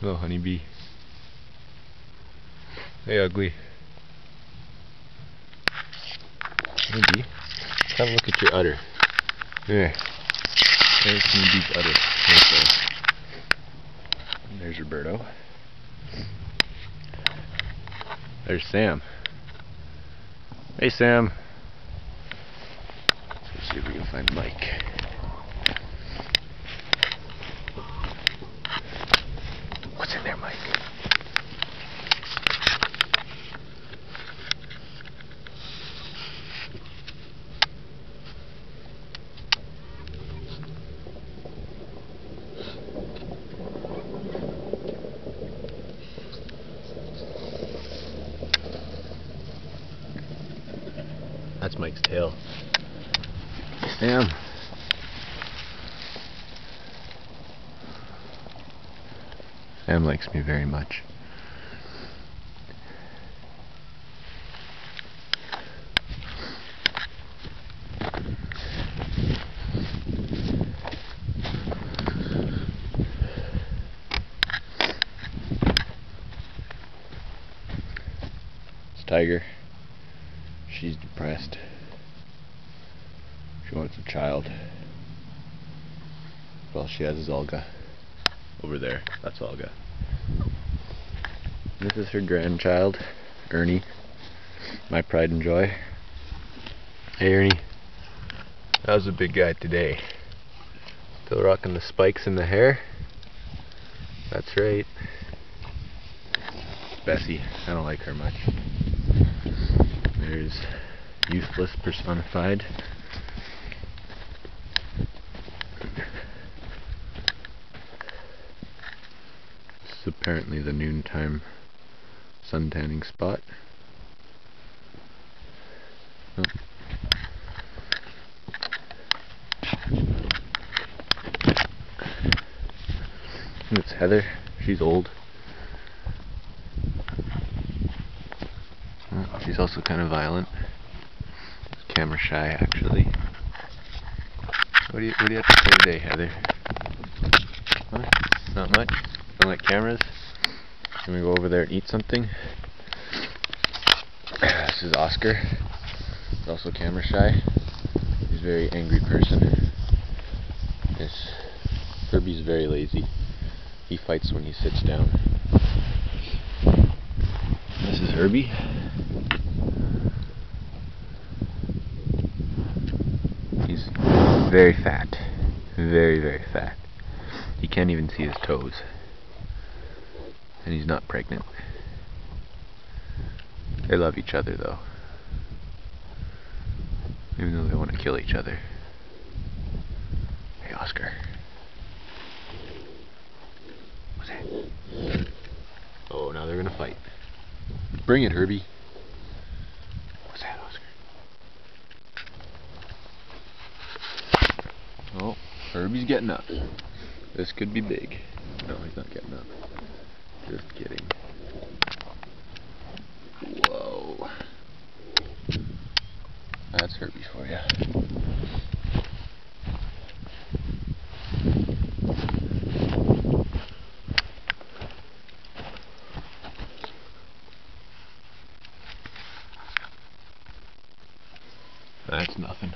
Little honeybee. Hey, ugly. Honeybee, have a look at your udder. There. There's honeybee's udder. There's Roberto. There's Sam. Hey, Sam. Let's see if we can find Mike. What's in there, Mike? That's Mike's tail. Sam. Sam likes me very much. It's Tiger. She's depressed. She wants a child. All she has is Olga. Over there, that's Olga. This is her grandchild, Ernie. My pride and joy. Hey, Ernie. How's the big guy today? Still rocking the spikes in the hair? That's right. Bessie. I don't like her much. There's Useless personified. This is apparently the noontime suntanning spot. Oh. And it's Heather. She's old. She's also kind of violent. Camera shy, actually. What do you have to say today, Heather? Huh? Not much? Don't like cameras? Can we go over there and eat something? This is Oscar. He's also camera shy. He's a very angry person. Herbie's very lazy. He fights when he sits down. This is Herbie. He's very fat. Very, very fat. He can't even see his toes. And he's not pregnant. They love each other, though. Even though they want to kill each other. Hey, Oscar. What's that? Oh, now they're gonna fight. Bring it, Herbie. What's that, Oscar? Oh, Herbie's getting up. This could be big. No, he's not getting up. Just kidding. Whoa. That's Herbie for you. That's nothing.